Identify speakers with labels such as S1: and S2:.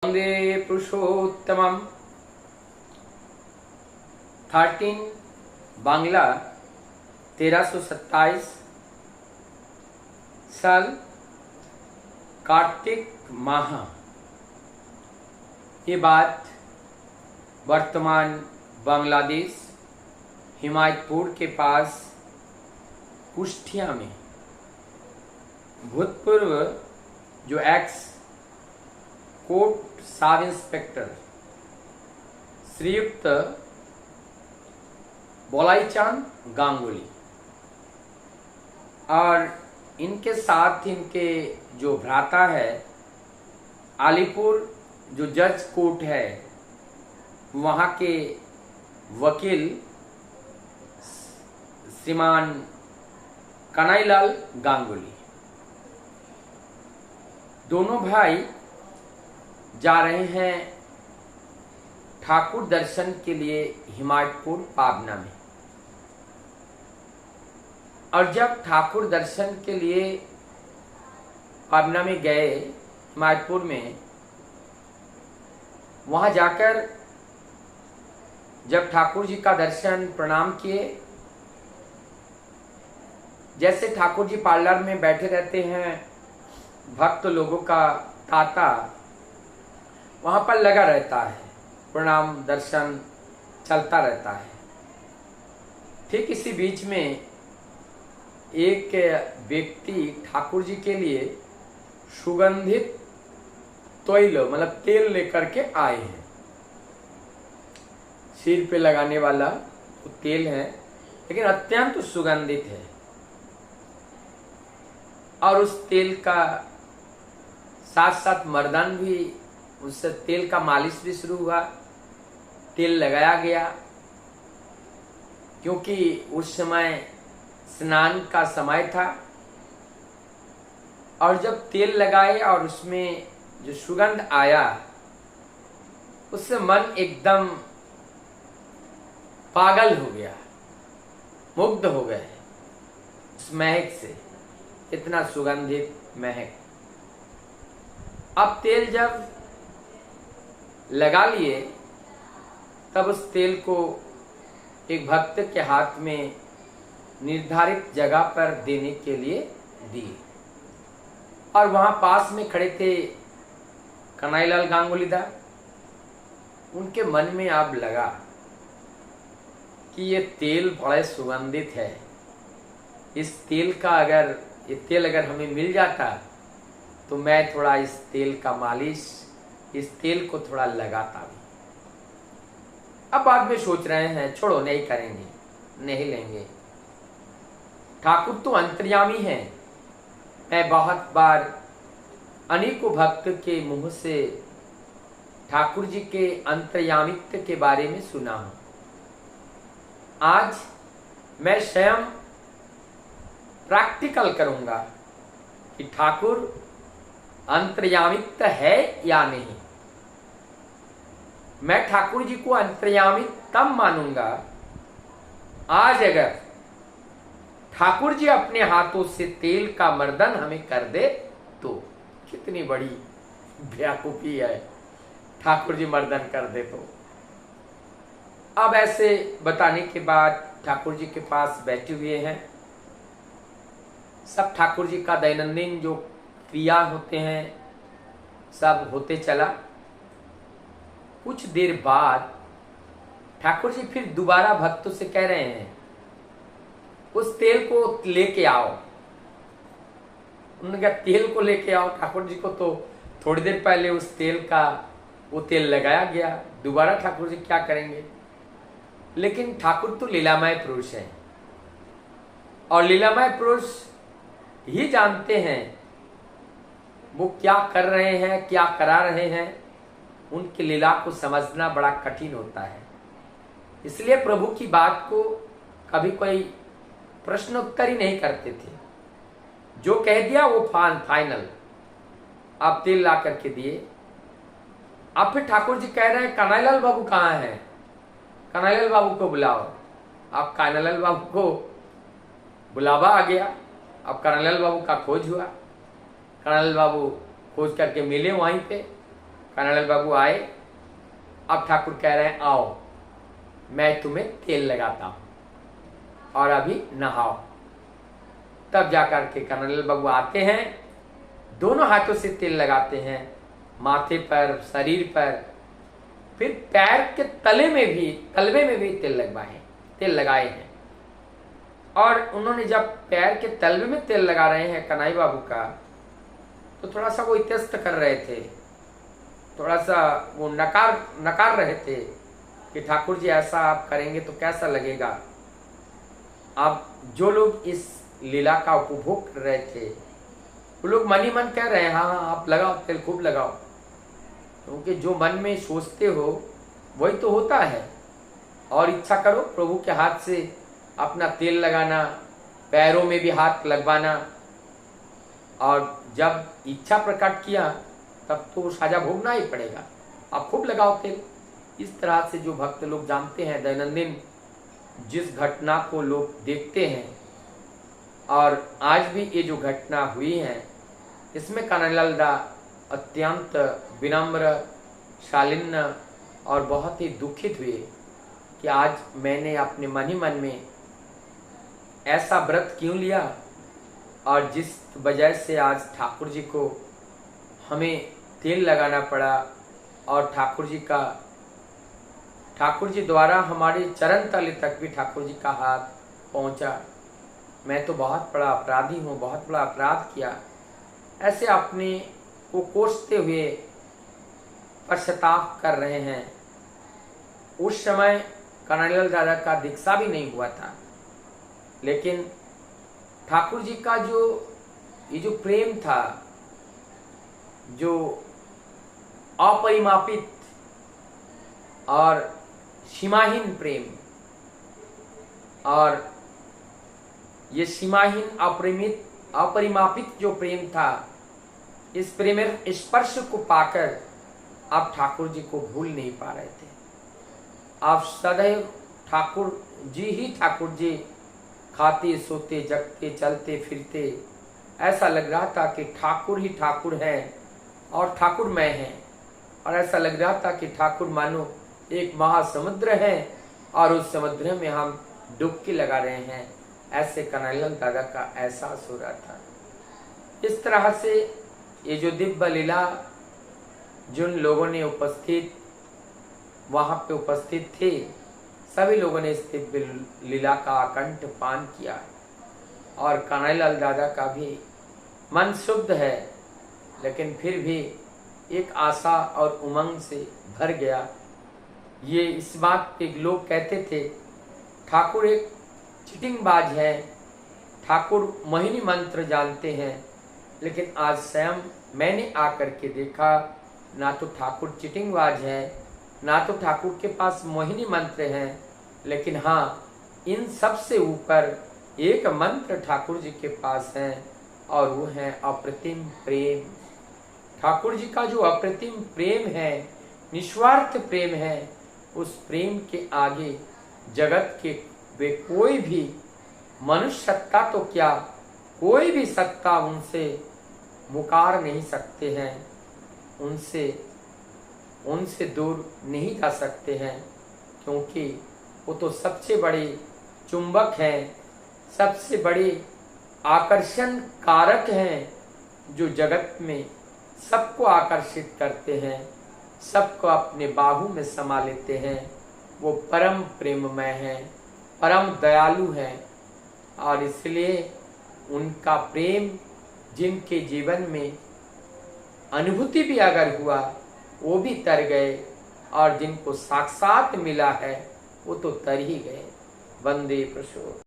S1: वंदे पुरुषोत्तमम। 13 बांग्ला 1327 साल कार्तिक माह। ये बात वर्तमान बांग्लादेश हिमायतपुर के पास कुष्ठिया में भूतपूर्व जो ex court sub inspector Shriyukta Bolaichand Ganguly और इनके साथ इनके जो भ्राता है अलीपुर जो जज कोर्ट है वहाँ के वकील श्रीमान कन्हैयालाल गांगुली, दोनों भाई जा रहे हैं ठाकुर दर्शन के लिए हिमायतपुर पाबना में। और जब ठाकुर दर्शन के लिए पाबना में गए हिमायतपुर में, वहां जाकर जब ठाकुर जी का दर्शन प्रणाम किए, जैसे ठाकुर जी पार्लर में बैठे रहते हैं, भक्त लोगों का तांता वहां पर लगा रहता है, प्रणाम दर्शन चलता रहता है। ठीक इसी बीच में एक व्यक्ति ठाकुर जी के लिए सुगंधित तैल मतलब तेल लेकर के आए हैं। सिर पे लगाने वाला तो तेल है, लेकिन अत्यंत सुगंधित है। और उस तेल का साथ साथ मर्दान भी, उससे तेल का मालिश भी शुरू हुआ, तेल लगाया गया, क्योंकि उस समय स्नान का समय था। और जब तेल लगाए और उसमें जो सुगंध आया, उससे मन एकदम पागल हो गया, मुग्ध हो गए उस महक से, इतना सुगंधित महक। अब तेल जब लगा लिए, तब उस तेल को एक भक्त के हाथ में निर्धारित जगह पर देने के लिए दिए। और वहां पास में खड़े थे कन्हैयालाल गांगुली दा। उनके मन में अब लगा कि ये तेल बड़े सुगंधित है, इस तेल का ये तेल अगर हमें मिल जाता तो मैं थोड़ा इस तेल का मालिश, इस तेल को थोड़ा लगाता भी। अब बाद में सोच रहे हैं छोड़ो, नहीं करेंगे, नहीं लेंगे। ठाकुर तो अंतर्यामी हैं। मैं बहुत बार अनेकों भक्त के मुंह से ठाकुर जी के अंतर्यामित्व के बारे में सुना हूं। आज मैं स्वयं प्रैक्टिकल करूंगा कि ठाकुर अंतर्यामित्व है या नहीं। मैं ठाकुर जी को अंतर्यामी तब मानूंगा आज अगर ठाकुर जी अपने हाथों से तेल का मर्दन हमें कर दे तो। कितनी बड़ी बेवकूफी है, ठाकुर जी मर्दन कर दे तो। अब ऐसे बताने के बाद ठाकुर जी के पास बैठे हुए हैं सब। ठाकुर जी का दैनंदिन जो क्रिया होते हैं सब होते चला। कुछ देर बाद ठाकुर जी फिर दोबारा भक्तों से कह रहे हैं उस तेल को लेके आओ। उन्होंने कहा तेल को लेके आओ? ठाकुर जी को तो थोड़ी देर पहले उस तेल का वो तेल लगाया गया, दोबारा ठाकुर जी क्या करेंगे? लेकिन ठाकुर तो लीलामय पुरुष है और लीलामय पुरुष ही जानते हैं वो क्या कर रहे हैं, क्या करा रहे हैं। उनकी लीला को समझना बड़ा कठिन होता है। इसलिए प्रभु की बात को कभी कोई प्रश्नोत्तर ही नहीं करते थे। जो कह दिया वो फाइनल। आप तेल ला करके दिए। अब फिर ठाकुर जी कह रहे हैं कन्हैयालाल बाबू कहाँ हैं? कन्हैयालाल बाबू को बुलाओ। अब कन्हैयालाल बाबू को बुलावा आ गया। अब कन्हैयालाल बाबू का खोज हुआ। कन्हैयालाल बाबू खोज करके मिले वहीं पे। कन्हैयालाल बाबू आए। अब ठाकुर कह रहे हैं आओ मैं तुम्हें तेल लगाता हूं और अभी नहाओ। तब जाकर के कन्हैयालाल बाबू आते हैं, दोनों हाथों से तेल लगाते हैं, माथे पर, शरीर पर, फिर पैर के तलवे में भी तेल लगाए हैं। और उन्होंने जब पैर के तलवे में तेल लगा रहे हैं कन्हैया बाबू का, तो थोड़ा सा वो इतस्त कर रहे थे, थोड़ा सा वो नकार रहे थे कि ठाकुर जी ऐसा आप करेंगे तो कैसा लगेगा। अब जो लोग इस लीला का उपभोग कर रहे थे वो लोग मन ही मन कह रहे हैं हाँ हाँ आप लगाओ तेल, खूब लगाओ, क्योंकि जो मन में सोचते हो वही तो होता है। और इच्छा करो प्रभु के हाथ से अपना तेल लगाना, पैरों में भी हाथ लगवाना, और जब इच्छा प्रकट किया तब तो साजा भोगना ही पड़ेगा। आप खूब लगाओ तेल। इस तरह से जो भक्त लोग जानते हैं, दैनंदिन जिस घटना को लोग देखते हैं, और आज भी ये जो घटना हुई है इसमें कन्हैयालाल दा अत्यंत विनम्र, शालीन और बहुत ही दुखित हुए कि आज मैंने अपने मन ही मन में ऐसा व्रत क्यों लिया, और जिस वजह से आज ठाकुर जी को हमें तेल लगाना पड़ा, और ठाकुर जी द्वारा हमारे चरण तले तक भी ठाकुर जी का हाथ पहुंचा। मैं तो बहुत बड़ा अपराधी हूँ, बहुत बड़ा अपराध किया। ऐसे अपने को कोसते हुए पश्चाताप कर रहे हैं। उस समय कन्हैयालाल दादा का दीक्षा भी नहीं हुआ था, लेकिन ठाकुर जी का ये जो प्रेम था, जो अपरिमापित और सीमाहीन प्रेम, और ये सीमाहीन अपरिमापित जो प्रेम था, इस प्रेम स्पर्श को पाकर आप ठाकुर जी को भूल नहीं पा रहे थे। आप सदैव ठाकुर जी खाते सोते जगते चलते फिरते, ऐसा लग रहा था कि ठाकुर ही ठाकुर हैं और ठाकुर मैं हैं, और ऐसा लग रहा था कि ठाकुर मानो एक महासमुद्र है और उस समुद्र में हम डुबकी लगा रहे हैं। ऐसे कन्हैयालाल दादा का एहसास हो रहा था। इस तरह से ये जो दिव्य लीला, जिन लोगों ने वहां पे उपस्थित थे, सभी लोगों ने इस दिव्य लीला का अकंठ पान किया, और कन्हैयालाल दादा का भी मन शुद्ध है, लेकिन फिर भी एक आशा और उमंग से भर गया। ये इस बात पे लोग कहते थे ठाकुर एक चिटिंगबाज है, ठाकुर मोहिनी मंत्र जानते हैं, लेकिन आज स्वयं मैंने आकर के देखा ना तो ठाकुर चिटिंगबाज है, ना तो ठाकुर के पास मोहिनी मंत्र हैं, लेकिन हाँ इन सब से ऊपर एक मंत्र ठाकुर जी के पास है, और वो है अप्रतिम प्रेम। ठाकुर जी का जो अप्रतिम प्रेम है, निस्वार्थ प्रेम है, उस प्रेम के आगे जगत के वे कोई भी मनुष्य सत्ता तो क्या, कोई भी सत्ता उनसे मुकार नहीं सकते हैं, उनसे दूर नहीं जा सकते हैं, क्योंकि वो तो सबसे बड़े चुंबक हैं, सबसे बड़े आकर्षण कारक हैं, जो जगत में सबको आकर्षित करते हैं, सबको अपने बाहू में समा लेते हैं। वो परम प्रेममय हैं, परम दयालु हैं, और इसलिए उनका प्रेम जिनके जीवन में अनुभूति भी अगर हुआ वो भी तर गए, और जिनको साक्षात मिला है वो तो तर ही गए। वंदे प्रसो।